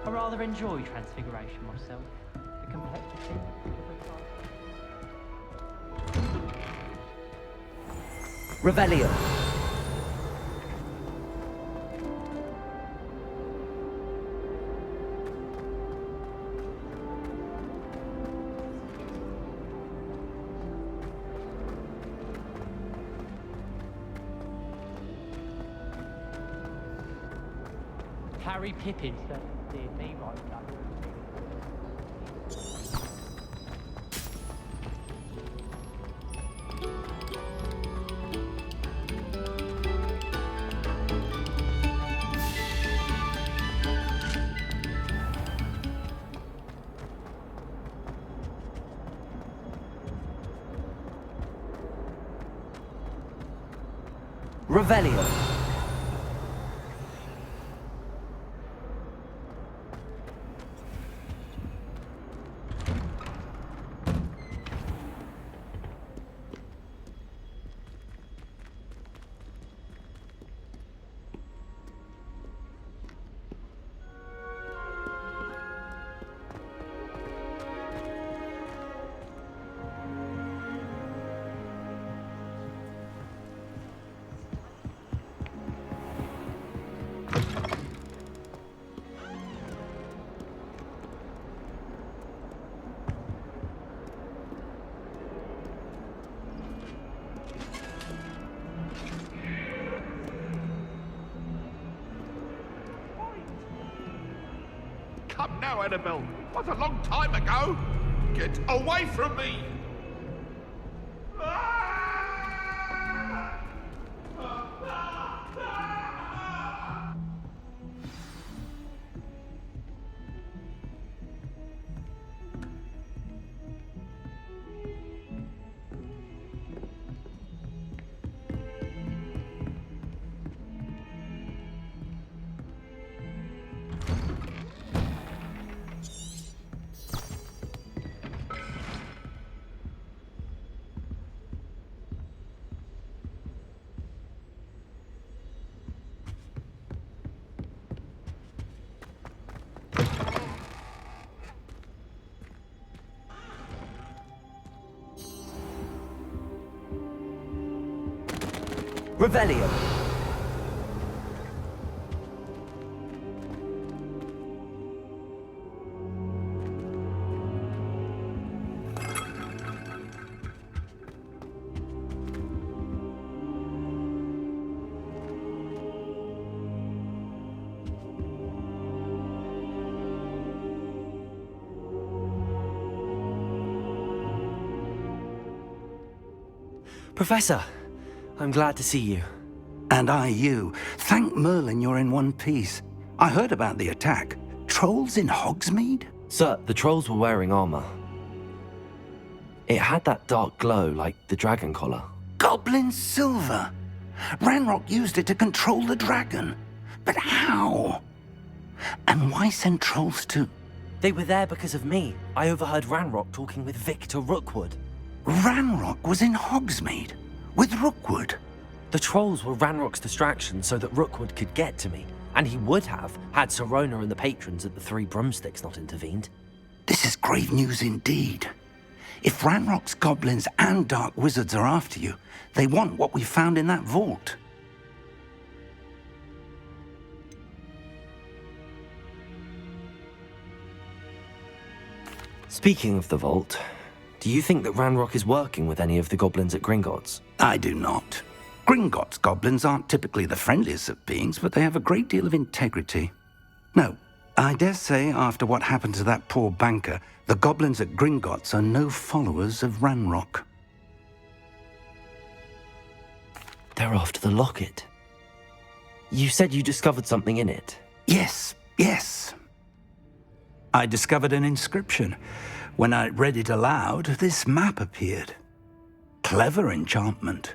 I rather enjoy transfiguration myself. The complexity of the Revelio. Harry Pippin certainly did me right now. Revelio. Come now, Annabelle. What a long time ago. Get away from me. Revelio. Professor, I'm glad to see you. And I you. Thank Merlin you're in one piece. I heard about the attack. Trolls in Hogsmeade? Sir, the trolls were wearing armor. It had that dark glow like the dragon collar. Goblin silver! Ranrock used it to control the dragon. But how? And why send trolls to... They were there because of me. I overheard Ranrock talking with Victor Rookwood. Ranrock was in Hogsmeade? With Rookwood? The trolls were Ranrock's distraction so that Rookwood could get to me. And he would have, had Sirona and the patrons at the Three Broomsticks not intervened. This is grave news indeed. If Ranrock's goblins and dark wizards are after you, they want what we found in that vault. Speaking of the vault, do you think that Ranrock is working with any of the goblins at Gringotts? I do not. Gringotts goblins aren't typically the friendliest of beings, but they have a great deal of integrity. No, I dare say after what happened to that poor banker, the goblins at Gringotts are no followers of Ranrock. They're after the locket. You said you discovered something in it. Yes. I discovered an inscription. When I read it aloud, this map appeared. Clever enchantment.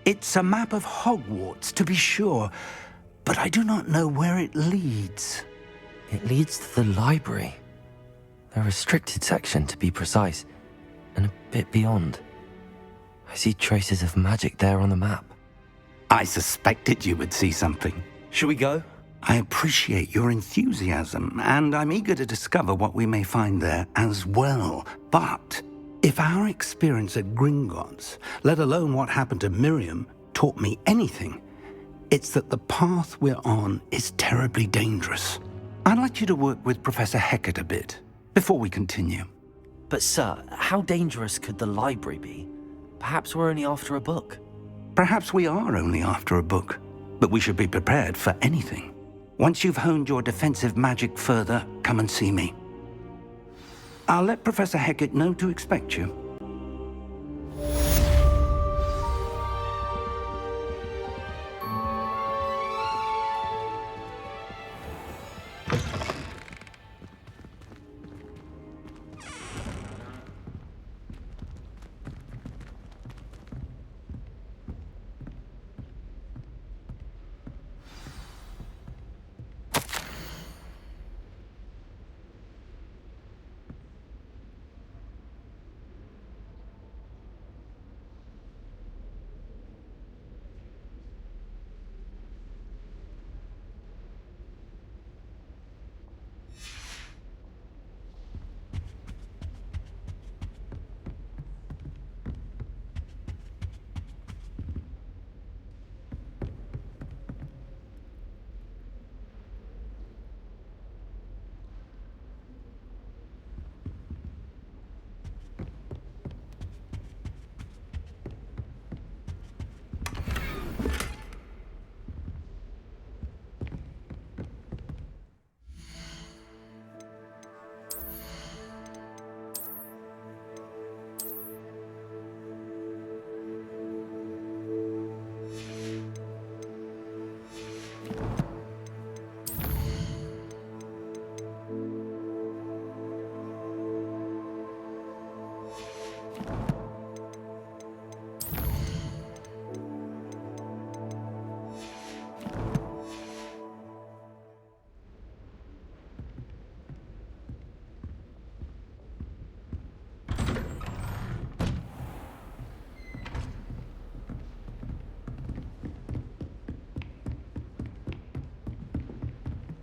It's a map of Hogwarts, to be sure, but I do not know where it leads. It leads to the library. A restricted section, to be precise, and a bit beyond. I see traces of magic there on the map. I suspected you would see something. Shall we go? I appreciate your enthusiasm, and I'm eager to discover what we may find there as well. But if our experience at Gringotts, let alone what happened to Miriam, taught me anything, it's that the path we're on is terribly dangerous. I'd like you to work with Professor Hecat a bit before we continue. But sir, how dangerous could the library be? Perhaps we're only after a book. Perhaps we are only after a book, but we should be prepared for anything. Once you've honed your defensive magic further, come and see me. I'll let Professor Hecat know to expect you.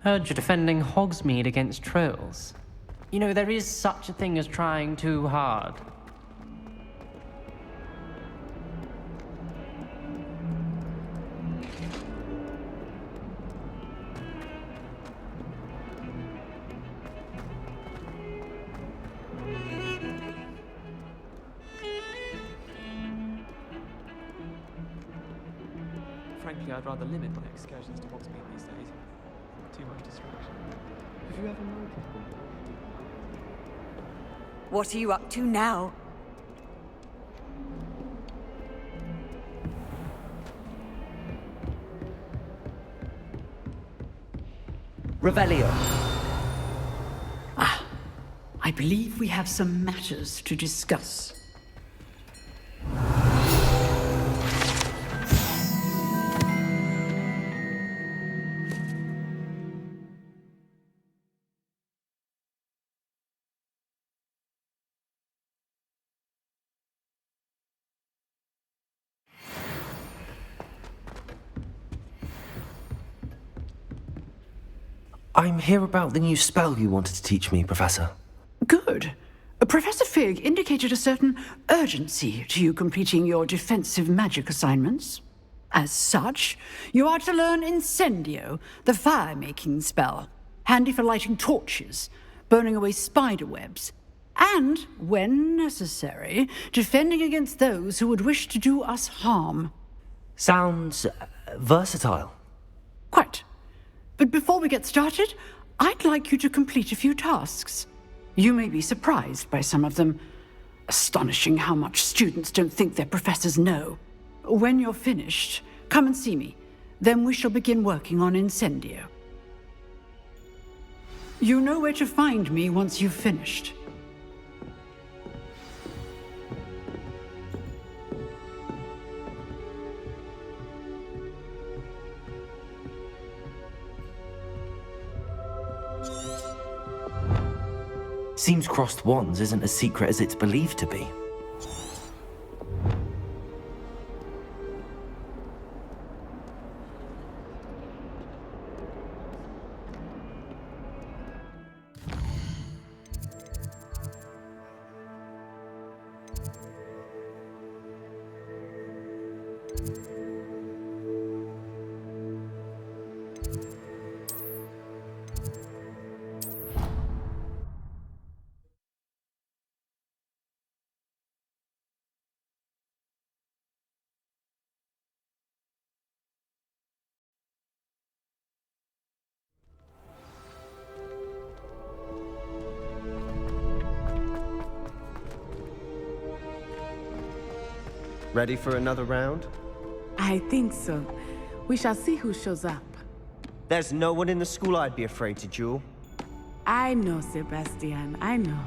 Heard you're defending Hogsmeade against trolls. You know, there is such a thing as trying too hard. Frankly, I'd rather limit my excursions to Hogsmeade these days. Too much distraction. Have you ever noticed? What are you up to now? Revelio. I believe we have some matters to discuss. I'm here about the new spell you wanted to teach me, Professor. Good. Professor Fig indicated a certain urgency to you completing your defensive magic assignments. As such, you are to learn Incendio, the fire-making spell, handy for lighting torches, burning away spider webs, and, when necessary, defending against those who would wish to do us harm. Sounds versatile. Quite. But before we get started, I'd like you to complete a few tasks. You may be surprised by some of them. Astonishing how much students don't think their professors know. When you're finished, come and see me. Then we shall begin working on Incendio. You know where to find me once you've finished. Seems crossed wands isn't as secret as it's believed to be. Ready for another round? I think so. We shall see who shows up. There's no one in the school I'd be afraid to duel. I know, Sebastian, I know.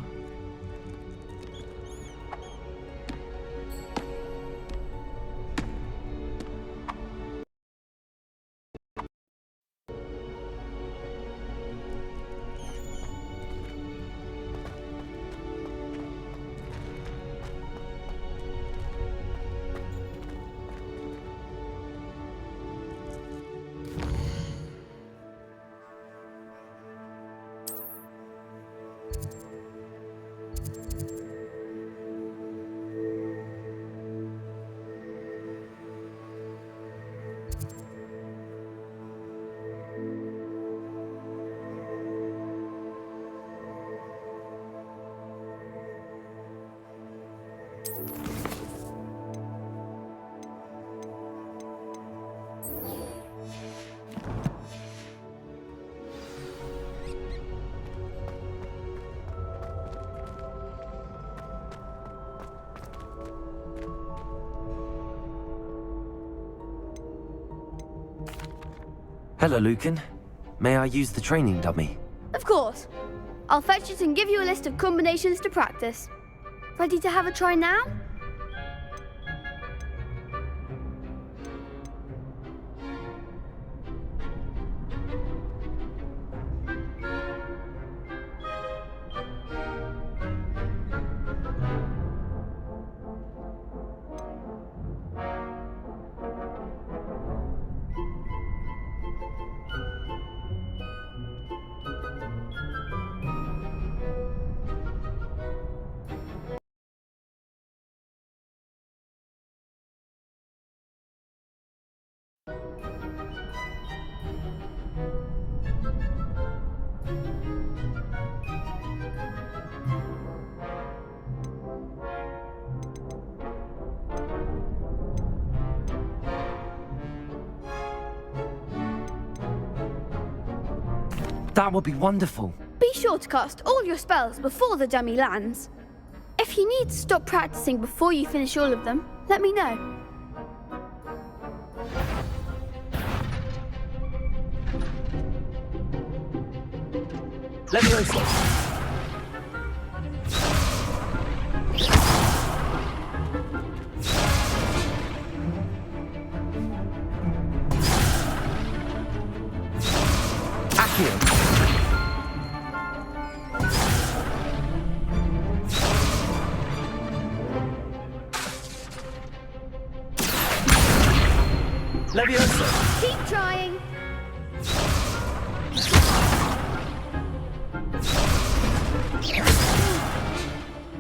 Hello, Lucan. May I use the training dummy? Of course. I'll fetch it and give you a list of combinations to practice. Ready to have a try now? That would be wonderful. Be sure to cast all your spells before the dummy lands. If you need to stop practicing before you finish all of them, let me know. Leviosa! Accio! Leviosa! Keep trying!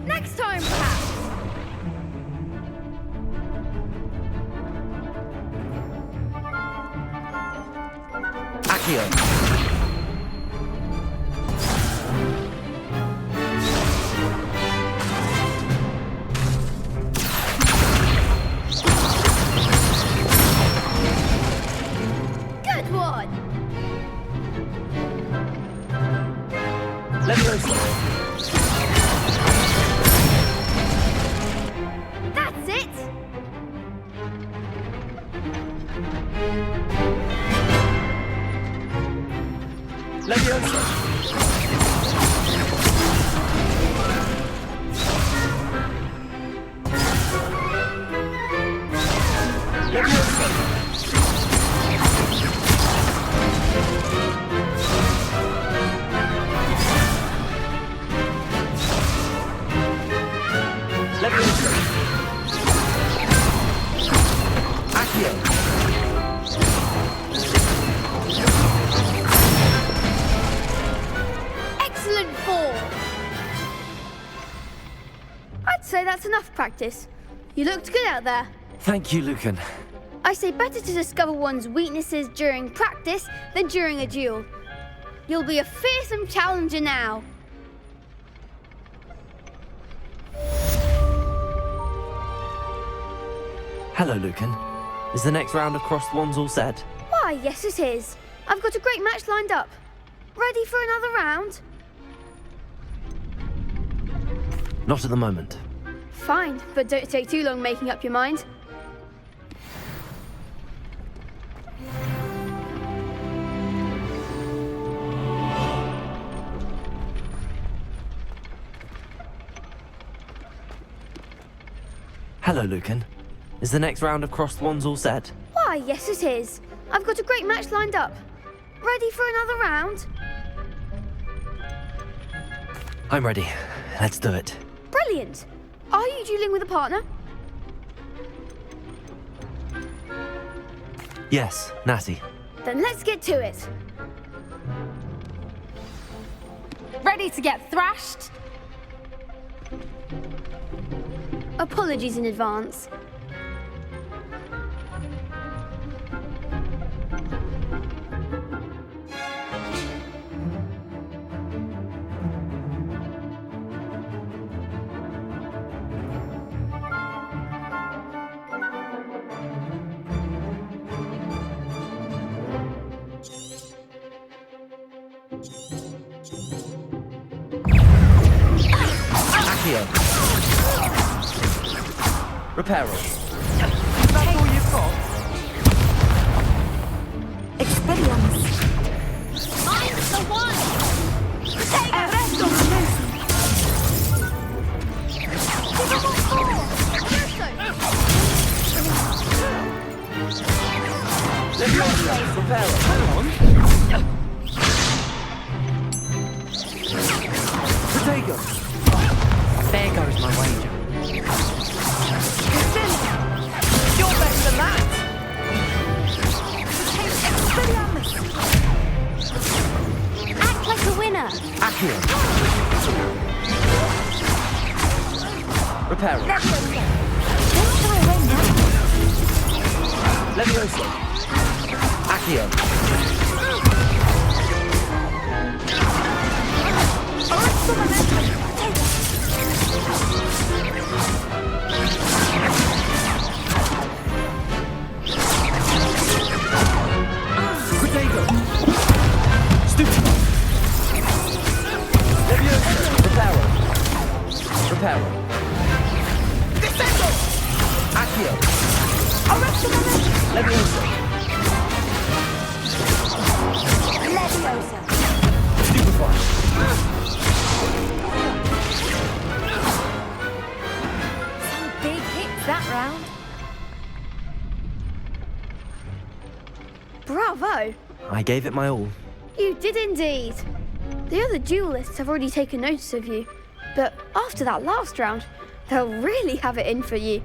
Next time, perhaps! Accio! Good one! Leviosa! That's it! Leviosa! Excellent form! I'd say that's enough practice. You looked good out there. Thank you, Lucan. I say better to discover one's weaknesses during practice than during a duel. You'll be a fearsome challenger now. Hello, Lucan. Is the next round of Crossed Wands all set? Why, yes it is. I've got a great match lined up. Ready for another round? Not at the moment. Fine, but don't take too long making up your mind. Hello, Lucan. Is the next round of Crossed Wands all set? Why, yes it is. I've got a great match lined up. Ready for another round? I'm ready. Let's do it. Brilliant. Are you dueling with a partner? Yes, Natty. Then let's get to it. Ready to get thrashed? Apologies in advance. Reparo. That's all you've got? Expelliarmus. I'm the one! Arresto. Reparo. Protego. There goes my wager. You're better than that. Expelliarmus. Act like a winner. Accio. Reparo. Don't try to win now. Levioso. Accio. Protego. Stupid. Levioso. Reparo. Reparo. Descendo. Accio. Arresto. Levioso. Leviosa. Stupefy. Some big hits that round. Bravo! I gave it my all. You did indeed. The other duelists have already taken notice of you, but after that last round, they'll really have it in for you.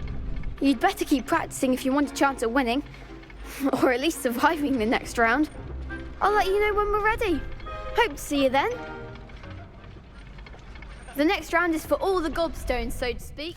You'd better keep practicing if you want a chance at winning, or at least surviving the next round. I'll let you know when we're ready. Hope to see you then. The next round is for all the gobstones, so to speak.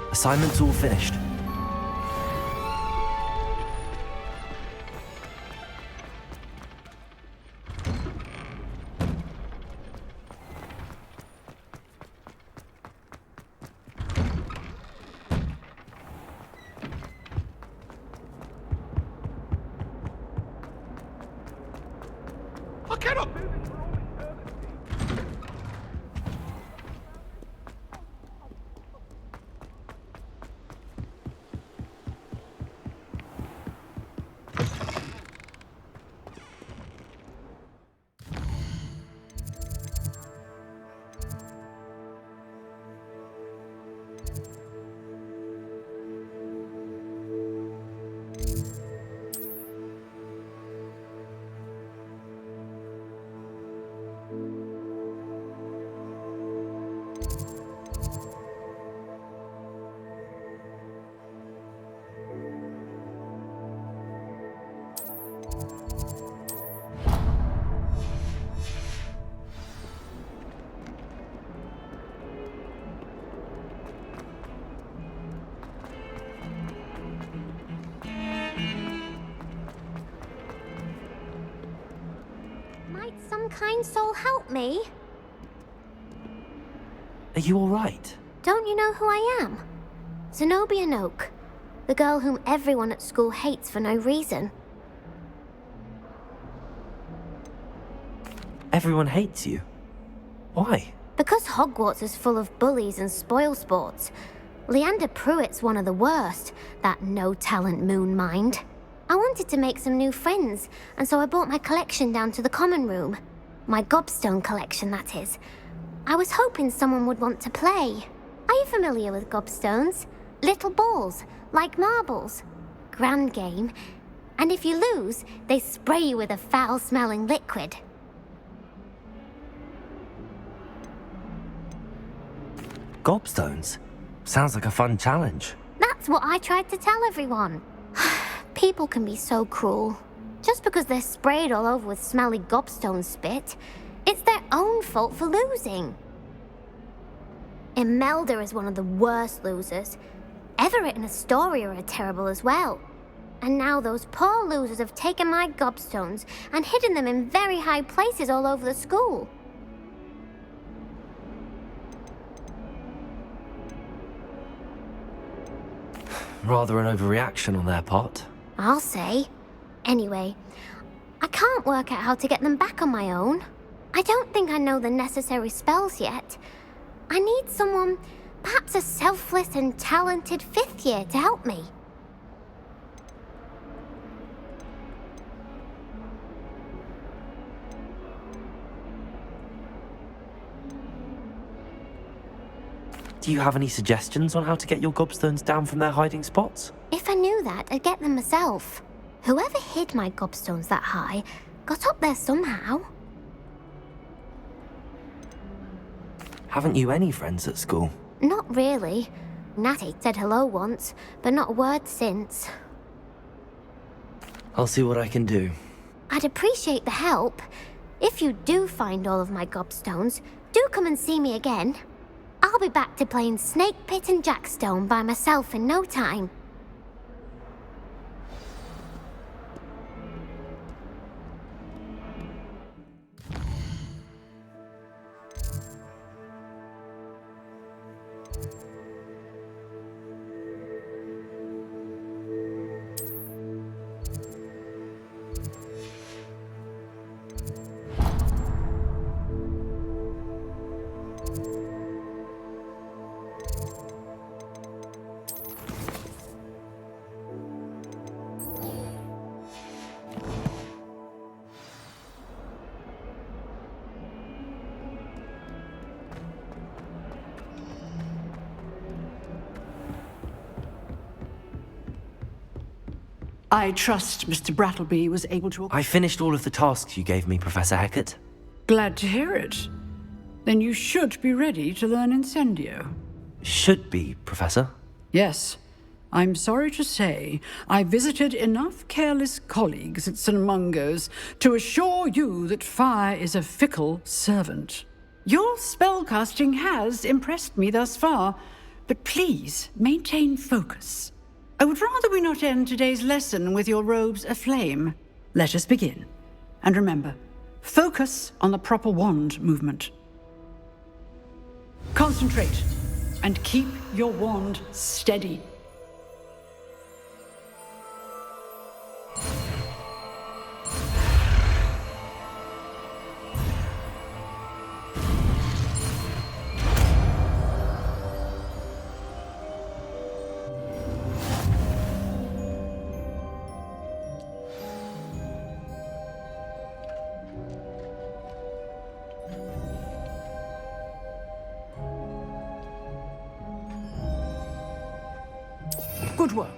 Assignment's all finished. I cannot move it. Some kind soul help me? Are you all right? Don't you know who I am? Zenobia Noak, the girl whom everyone at school hates for no reason. Everyone hates you. Why? Because Hogwarts is full of bullies and spoilsports. Leander Pruitt's one of the worst, that no-talent moon mind. I wanted to make some new friends, and so I brought my collection down to the common room. My gobstone collection, that is. I was hoping someone would want to play. Are you familiar with gobstones? Little balls, like marbles. Grand game. And if you lose, they spray you with a foul-smelling liquid. Gobstones? Sounds like a fun challenge. That's what I tried to tell everyone. People can be so cruel. Just because they're sprayed all over with smelly gobstone spit, it's their own fault for losing. Imelda is one of the worst losers. Everett and Astoria are terrible as well. And now those poor losers have taken my gobstones and hidden them in very high places all over the school. Rather an overreaction on their part. I'll say. Anyway, I can't work out how to get them back on my own. I don't think I know the necessary spells yet. I need someone, perhaps a selfless and talented 5th year to help me. Do you have any suggestions on how to get your gobstones down from their hiding spots? If I knew that, I'd get them myself. Whoever hid my gobstones that high got up there somehow. Haven't you any friends at school? Not really. Natty said hello once, but not a word since. I'll see what I can do. I'd appreciate the help. If you do find all of my gobstones, do come and see me again. I'll be back to playing Snake Pit and Jackstone by myself in no time. I trust Mr. Brattleby was able to... I finished all of the tasks you gave me, Professor Hecat. Glad to hear it. Then you should be ready to learn Incendio. Should be, Professor. Yes. I'm sorry to say, I visited enough careless colleagues at St. Mungo's to assure you that fire is a fickle servant. Your spellcasting has impressed me thus far, but please maintain focus. I would rather we not end today's lesson with your robes aflame. Let us begin. And remember, focus on the proper wand movement. Concentrate, and keep your wand steady. Good work.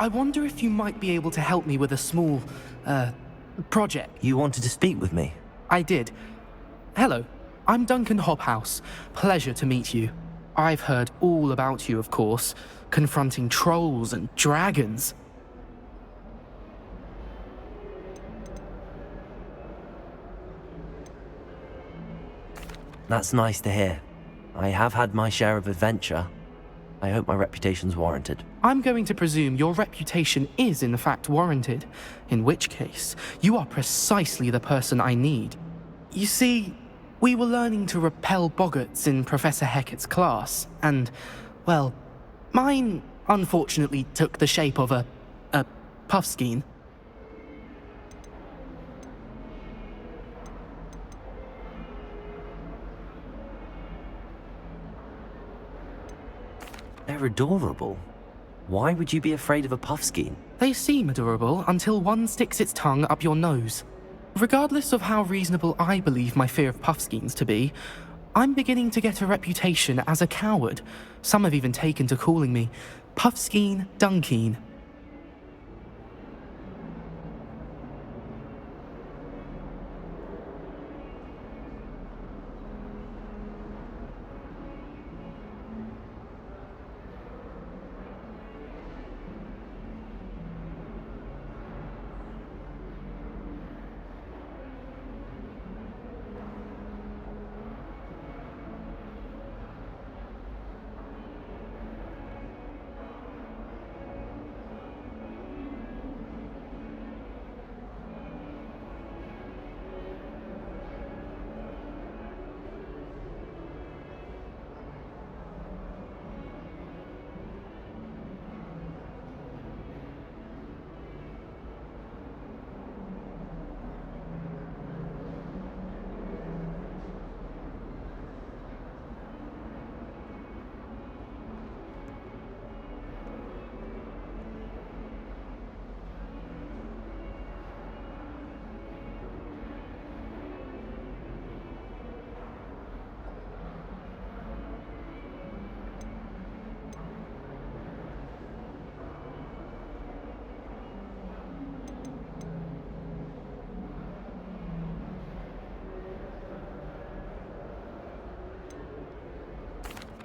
I wonder if you might be able to help me with a small, project. You wanted to speak with me? I did. Hello, I'm Duncan Hobhouse. Pleasure to meet you. I've heard all about you, of course, confronting trolls and dragons. That's nice to hear. I have had my share of adventure. I hope my reputation's warranted. I'm going to presume your reputation is in fact warranted, in which case, you are precisely the person I need. You see, we were learning to repel boggarts in Professor Hecat's class, and, well, mine unfortunately took the shape of a puffskein. They're adorable. Why would you be afraid of a puffskein? They seem adorable until one sticks its tongue up your nose. Regardless of how reasonable I believe my fear of puffskeins to be, I'm beginning to get a reputation as a coward. Some have even taken to calling me Puffskein Dunkeen.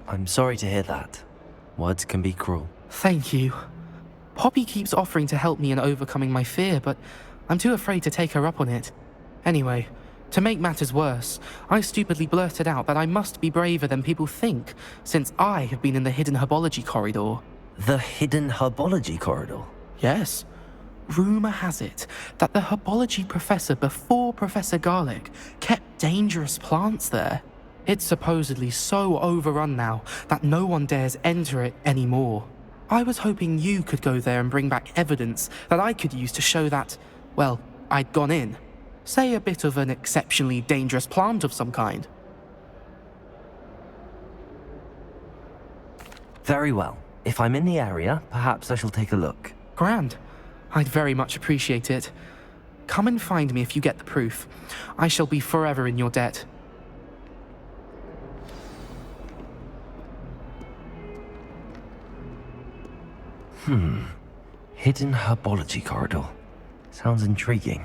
I'm sorry to hear that. Words can be cruel. Thank you. Poppy keeps offering to help me in overcoming my fear, but I'm too afraid to take her up on it. Anyway, to make matters worse, I stupidly blurted out that I must be braver than people think, since I have been in the hidden herbology corridor. The hidden herbology corridor? Yes. Rumour has it that the herbology professor before Professor Garlic kept dangerous plants there. It's supposedly so overrun now that no one dares enter it anymore. I was hoping you could go there and bring back evidence that I could use to show that, well, I'd gone in. Say a bit of an exceptionally dangerous plant of some kind. Very well. If I'm in the area, perhaps I shall take a look. Grand. I'd very much appreciate it. Come and find me if you get the proof. I shall be forever in your debt. Hidden herbology corridor. Sounds intriguing.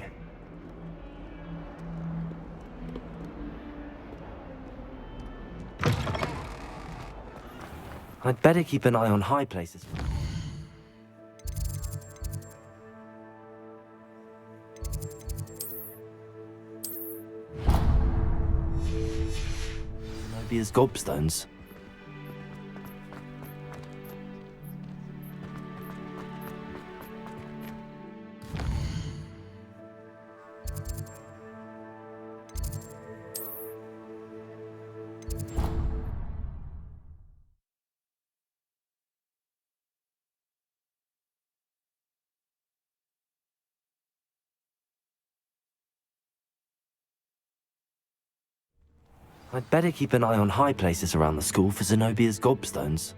I'd better keep an eye on high places. Maybe as gobstones. I'd better keep an eye on high places around the school for Zenobia's gobstones.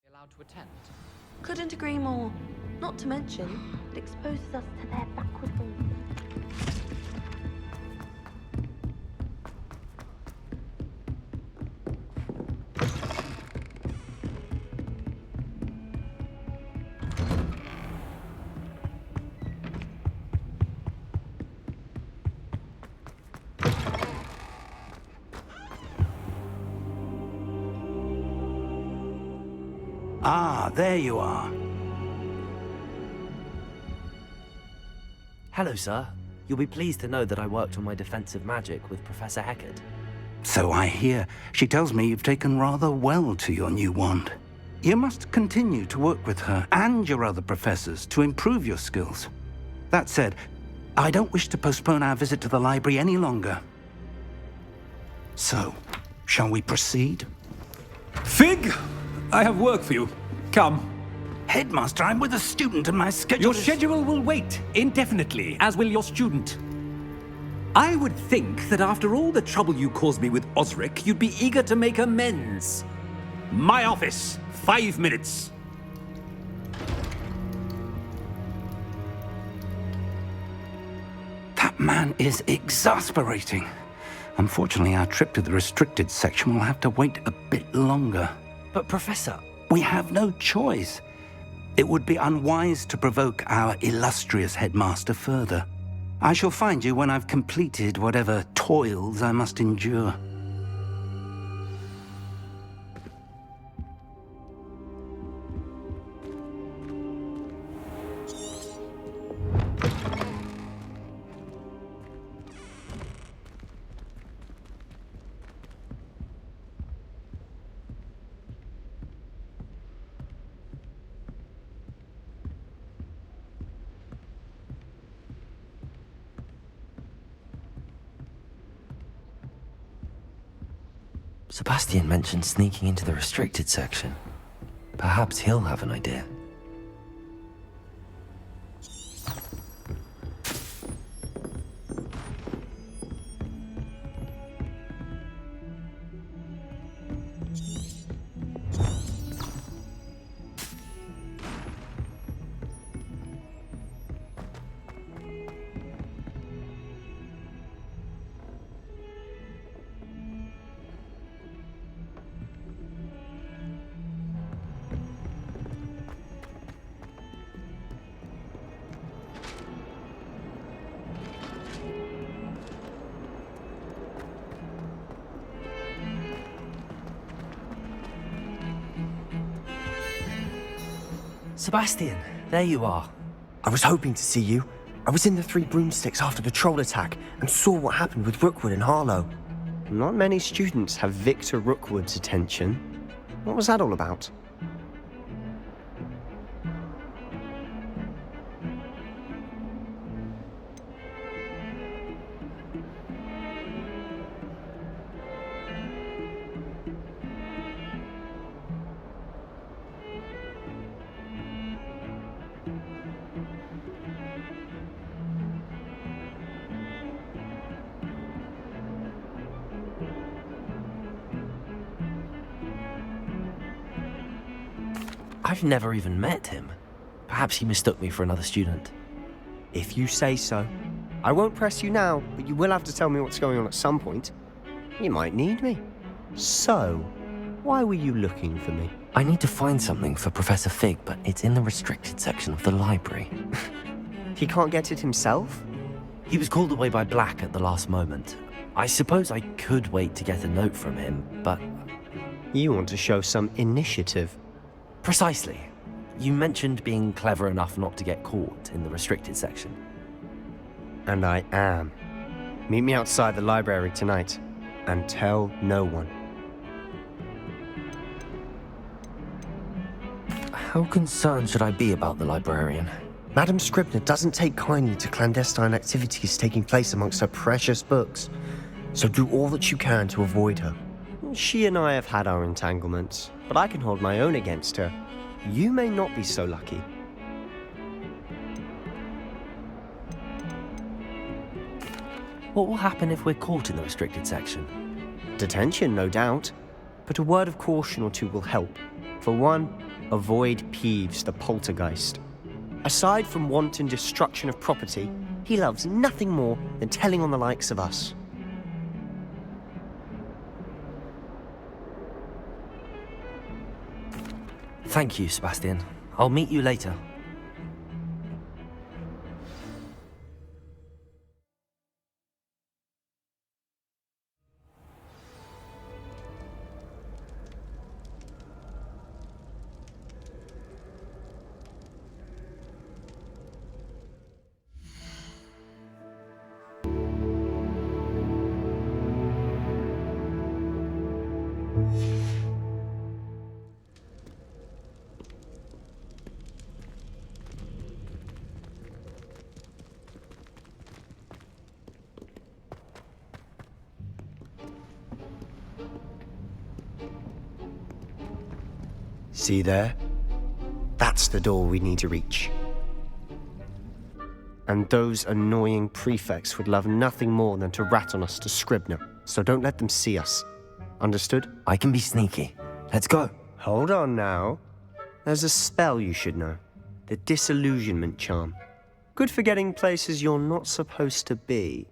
Allowed to attend. Couldn't agree more. Not to mention, it exposes us to their backward ways. Ah, there you are. Hello, sir. You'll be pleased to know that I worked on my defensive magic with Professor Heckard. So I hear. She tells me you've taken rather well to your new wand. You must continue to work with her and your other professors to improve your skills. That said, I don't wish to postpone our visit to the library any longer. So, shall we proceed? Fig! I have work for you. Come. Headmaster, I'm with a student and my schedule Your schedule will wait indefinitely, as will your student. I would think that after all the trouble you caused me with Osric, you'd be eager to make amends. My office, 5 minutes. That man is exasperating. Unfortunately, our trip to the restricted section will have to wait a bit longer. But Professor... We have no choice. It would be unwise to provoke our illustrious headmaster further. I shall find you when I've completed whatever toils I must endure. Sebastian mentioned sneaking into the restricted section. Perhaps he'll have an idea. Sebastian, there you are. I was hoping to see you. I was in the Three Broomsticks after the troll attack and saw what happened with Rookwood and Harlow. Not many students have Victor Rookwood's attention. What was that all about? I've never even met him. Perhaps he mistook me for another student. If you say so. I won't press you now, but you will have to tell me what's going on at some point. You might need me. So, why were you looking for me? I need to find something for Professor Fig, but it's in the restricted section of the library. He can't get it himself? He was called away by Black at the last moment. I suppose I could wait to get a note from him, but... You want to show some initiative. Precisely. You mentioned being clever enough not to get caught in the restricted section. And I am. Meet me outside the library tonight, and tell no one. How concerned should I be about the librarian? Madam Scribner doesn't take kindly to clandestine activities taking place amongst her precious books, so do all that you can to avoid her. She and I have had our entanglements, but I can hold my own against her. You may not be so lucky. What will happen if we're caught in the restricted section? Detention, no doubt, but a word of caution or two will help. For one, avoid Peeves the poltergeist. Aside from wanton destruction of property, he loves nothing more than telling on the likes of us. Thank you, Sebastian. I'll meet you later. See there? That's the door we need to reach. And those annoying prefects would love nothing more than to rat on us to Scribner, so don't let them see us. Understood? I can be sneaky. Let's go. Hold on now. There's a spell you should know. The Disillusionment Charm. Good for getting places you're not supposed to be.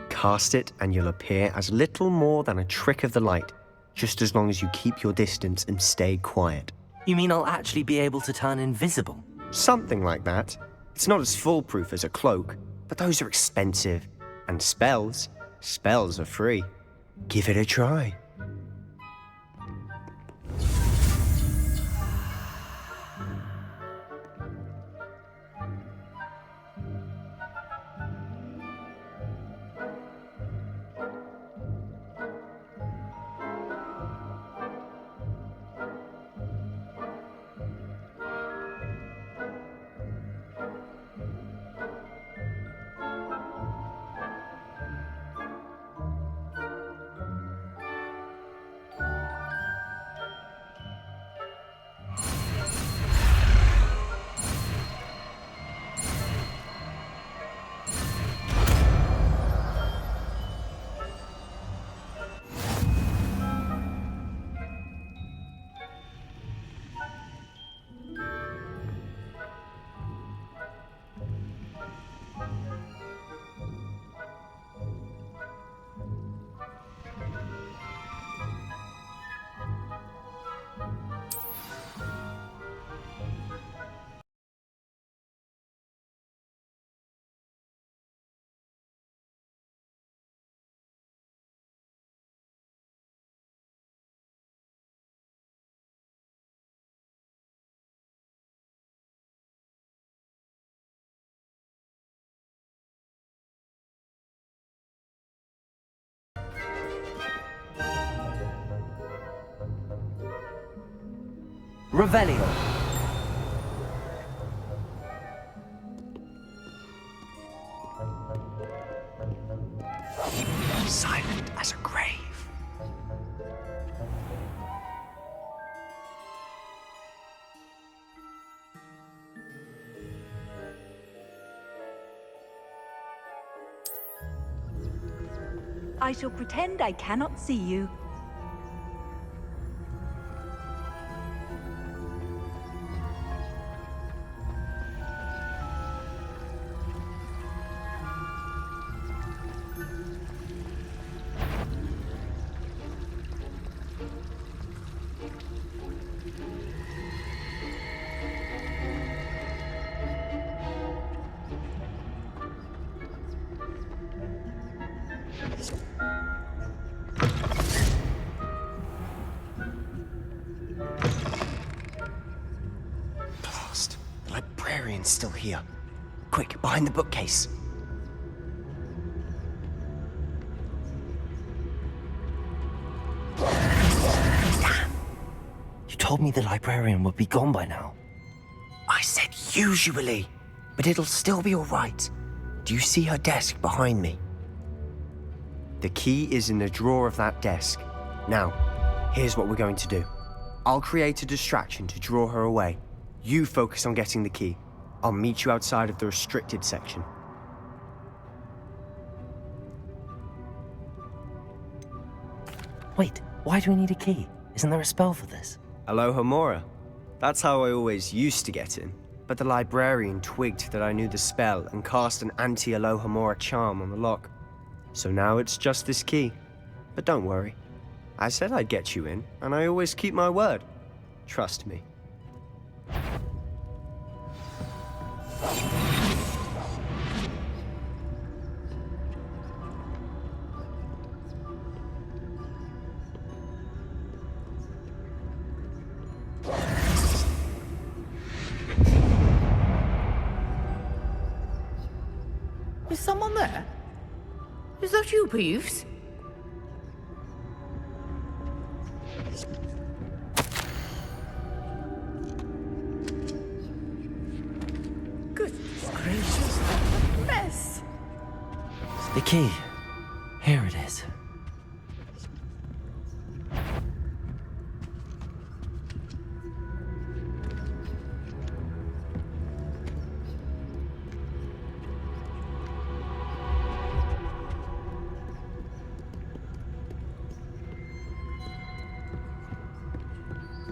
Cast it and you'll appear as little more than a trick of the light, just as long as you keep your distance and stay quiet. You mean I'll actually be able to turn invisible? Something like that. It's not as foolproof as a cloak, but those are expensive. And spells are free. Give it a try. Revelio. Silent as a grave. I shall pretend I cannot see you. librarian's still here. Quick, behind the bookcase. Damn! You told me the librarian would be gone by now. I said usually, but it'll still be all right. Do you see her desk behind me? The key is in the drawer of that desk. Now, here's what we're going to do. I'll create a distraction to draw her away. You focus on getting the key. I'll meet you outside of the restricted section. Wait, why do we need a key? Isn't there a spell for this? Alohomora. That's how I always used to get in. But the librarian twigged that I knew the spell and cast an anti-Alohomora charm on the lock. So now it's just this key. But don't worry. I said I'd get you in, and I always keep my word. Trust me. Is someone there? Is that you, Peeves? Goodness gracious, what a mess! The key. Here it is.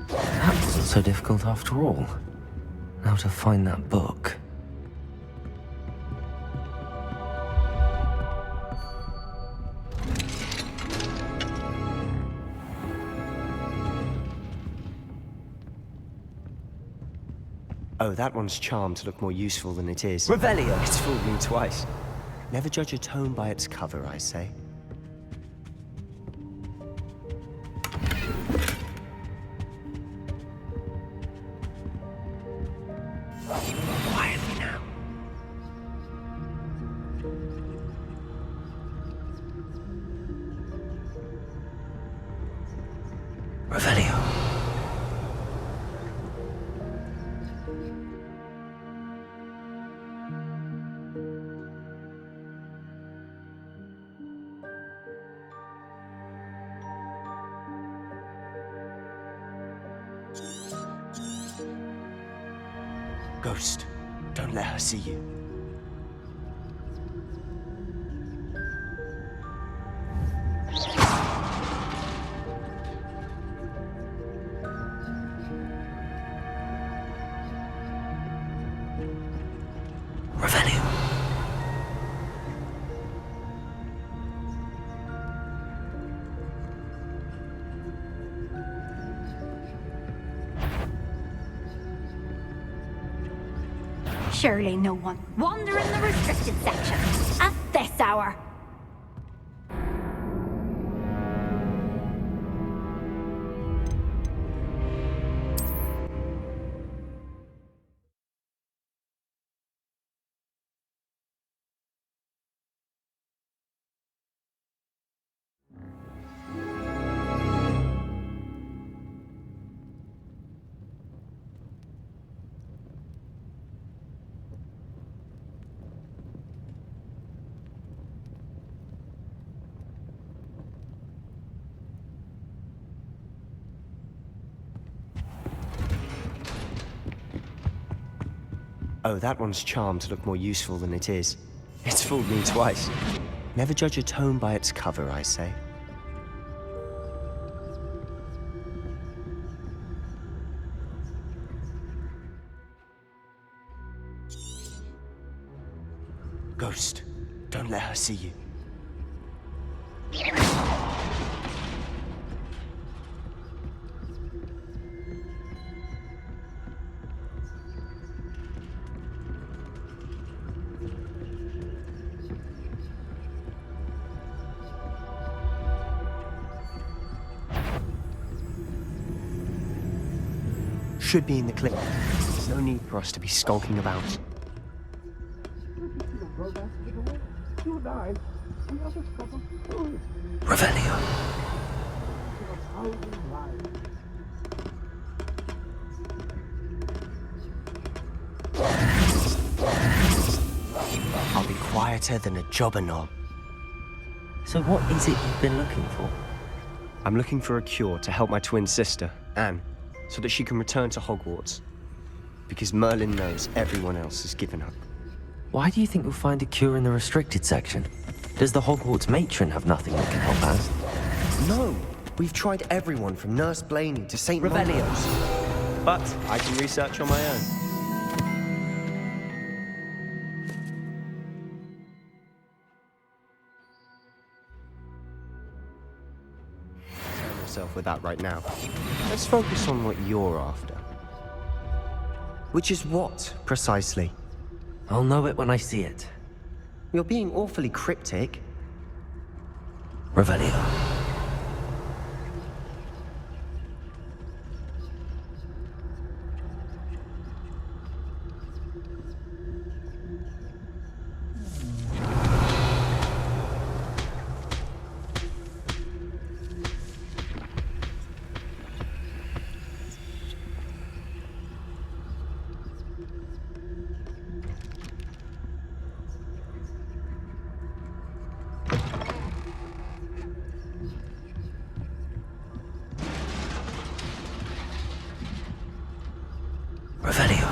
That wasn't so difficult after all. Now to find that book. Oh, that one's charmed to look more useful than it is. Revelio! It's fooled me twice. Never judge a tome by its cover, I say. Quietly now. Revelio. Ghost, don't let her see you. Revelio. Surely no one wander in the restricted section at this hour. Oh, that one's charmed to look more useful than it is. It's fooled me twice. Never judge a tome by its cover, I say. Ghost, don't let her see you. Should be in the clip. There's no need for us to be skulking about. Revelio. I'll be quieter than a jobber knob. So what is it you've been looking for? I'm looking for a cure to help my twin sister, Anne, so that she can return to Hogwarts. Because Merlin knows everyone else has given up. Why do you think we'll find a cure in the restricted section? Does the Hogwarts matron have nothing that can help Anne? No! We've tried everyone from Nurse Blaney to St. Revelio's. But I can research on my own. Turn yourself with that right now. Let's focus on what you're after. Which is what, precisely? I'll know it when I see it. You're being awfully cryptic. Revelio. Revelio.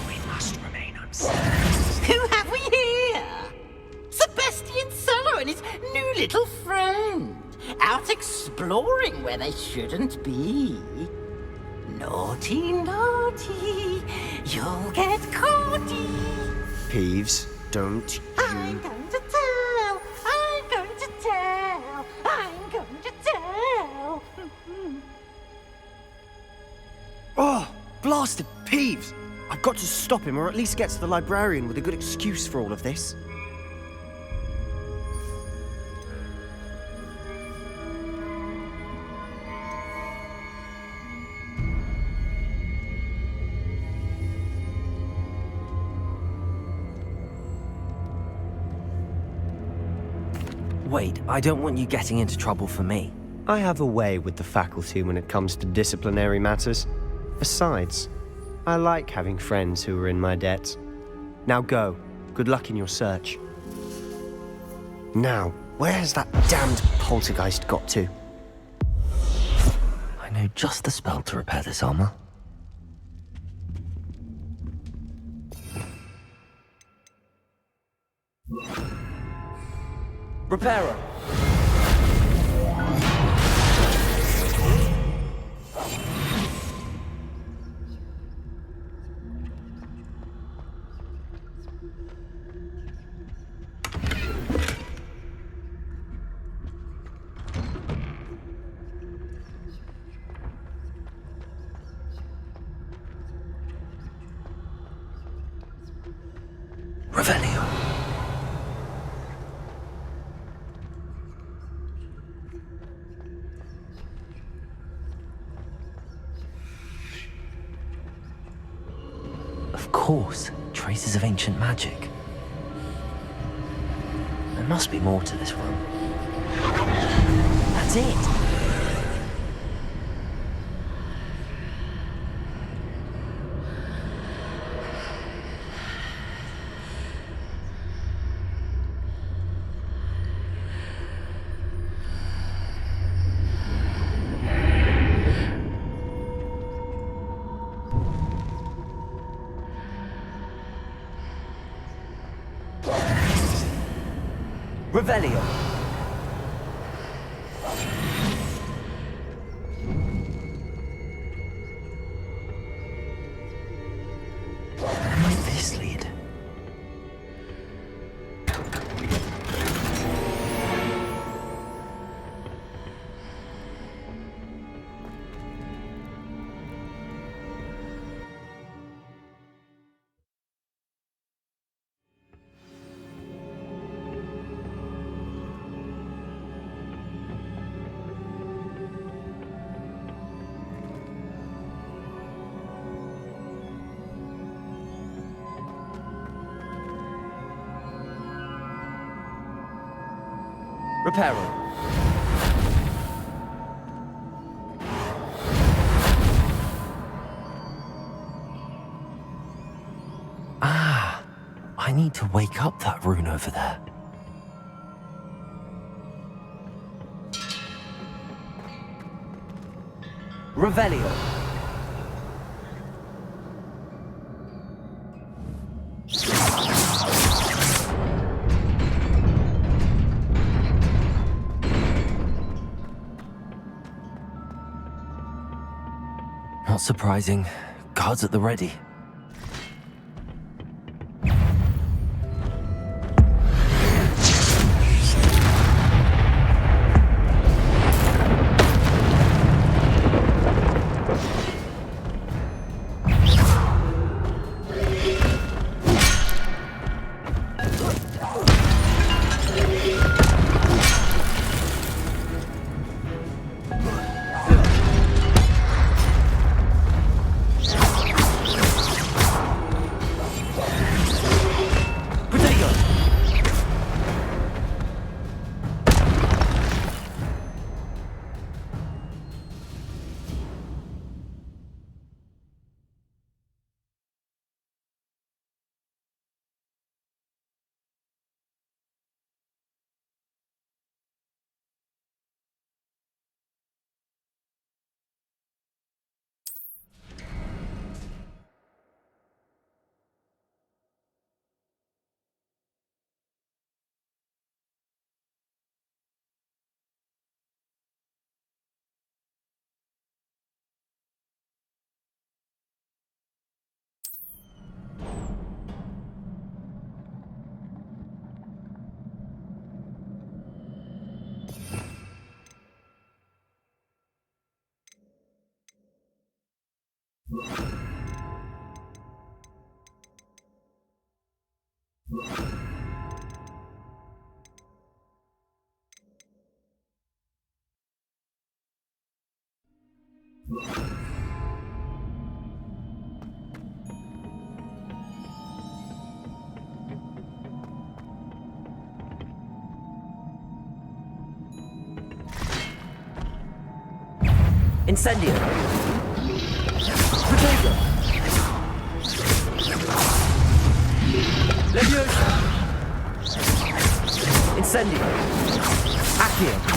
We must remain unseen. Who have we here? Sebastian Solo and his new little friend. Out exploring where they shouldn't be. Naughty, naughty. You'll get caughty. Peeves, don't you... I'm going to tell. I'm going to tell. I'm going to tell. Oh, blasted Peeves! I've got to stop him, or at least get to the librarian with a good excuse for all of this. Wait, I don't want you getting into trouble for me. I have a way with the faculty when it comes to disciplinary matters. Besides, I like having friends who are in my debt. Now go. Good luck in your search. Now, where has that damned poltergeist got to? I know just the spell to repair this armor. Repairer! Revelio. Of course, traces of ancient magic. There must be more to this room. That's it! Revelio. Where might this lead? Reparo. Ah, I need to wake up that rune over there. Revelio. Not surprising. Guards at the ready. Incendio! Protego! Leviosa! Incendio! Accio!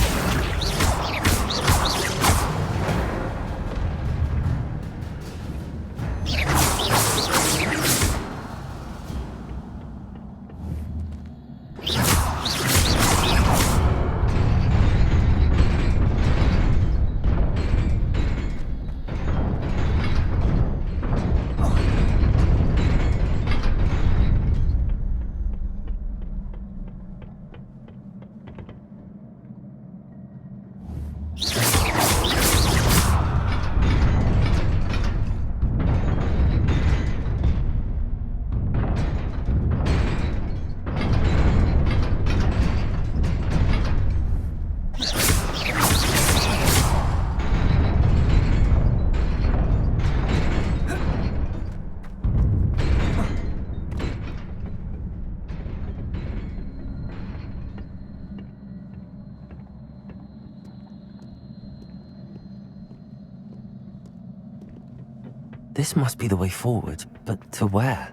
This must be the way forward, but to where?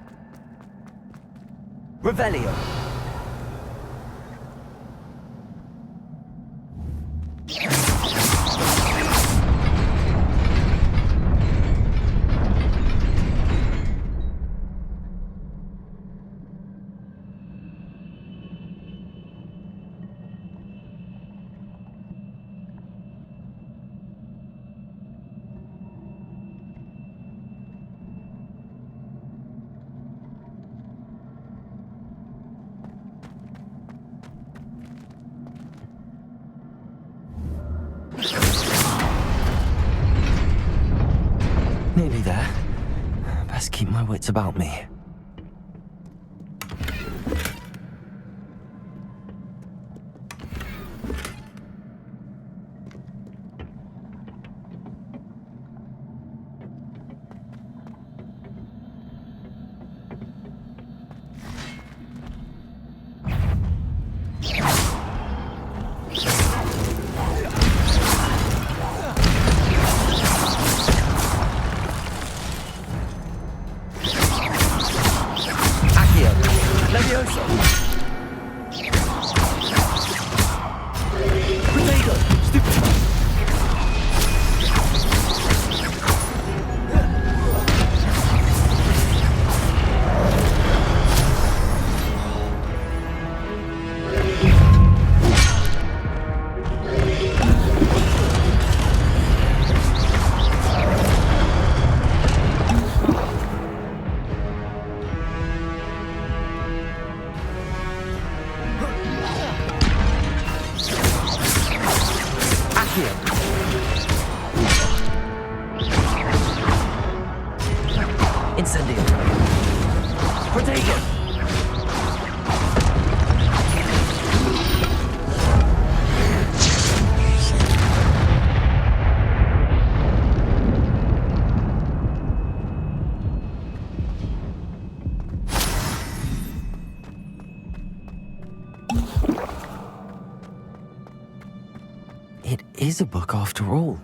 Revelio! Nearly there. Best keep my wits about me. Levioso! Potato! Stupid! Incendio! Protego! It is a book after all.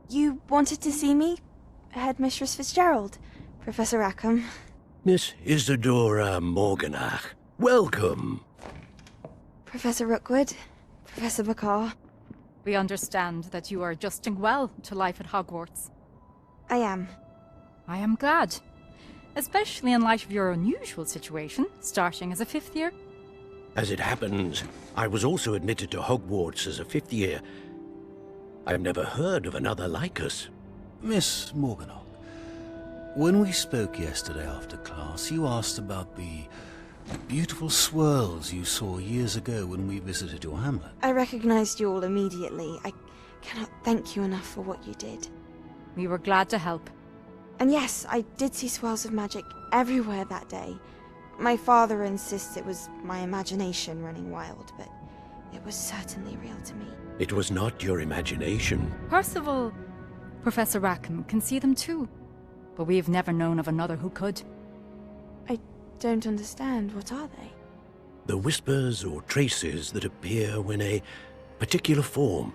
You wanted to see me? Headmistress Fitzgerald, Professor Rackham. Miss Isadora Morganach, welcome. Professor Rookwood, Professor Bakar. We understand that you are adjusting well to life at Hogwarts. I am. I am glad. Especially in light of your unusual situation, starting as a 5th year. As it happens, I was also admitted to Hogwarts as a 5th year. I've never heard of another like us. Miss Morganach, when we spoke yesterday after class, you asked about the beautiful swirls you saw years ago when we visited your hamlet. I recognized you all immediately. I cannot thank you enough for what you did. We were glad to help. And yes, I did see swirls of magic everywhere that day. My father insists it was my imagination running wild, but it was certainly real to me. It was not your imagination. Percival, Professor Rackham can see them too. But we have never known of another who could. I don't understand. What are they? The whispers or traces that appear when a particular form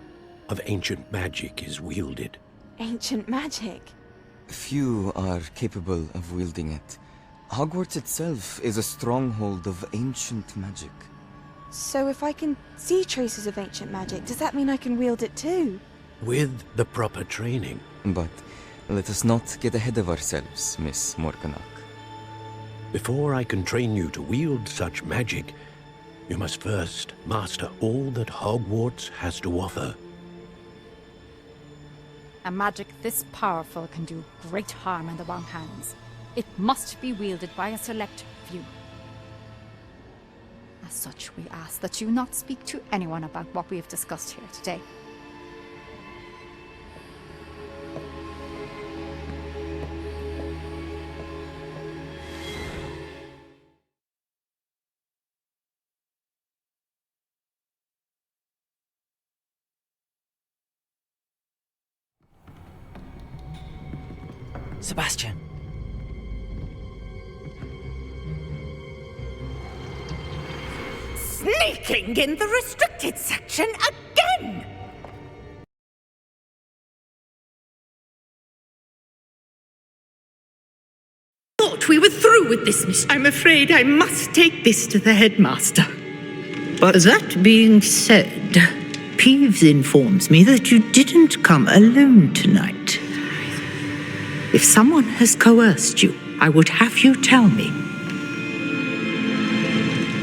of ancient magic is wielded. Ancient magic? Few are capable of wielding it. Hogwarts itself is a stronghold of ancient magic. So if I can see traces of ancient magic, does that mean I can wield it too? With the proper training. But Let us not get ahead of ourselves, Miss Morganach. Before I can train you to wield such magic, you must first master all that Hogwarts has to offer. A magic this powerful can do great harm in the wrong hands. It must be wielded by a select few. As such, we ask that you not speak to anyone about what we have discussed here today. Sebastian. Sneaking in the restricted section again! Thought we were through with this, miss. I'm afraid I must take this to the headmaster. But that being said, Peeves informs me that you didn't come alone tonight. If someone has coerced you, I would have you tell me.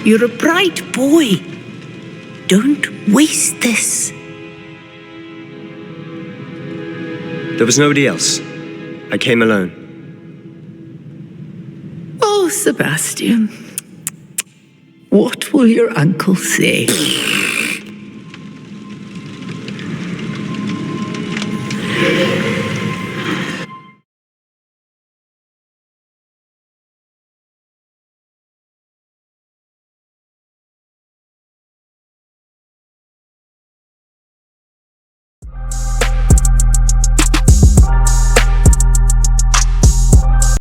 You're a bright boy. Don't waste this. There was nobody else. I came alone. Oh, Sebastian. What will your uncle say?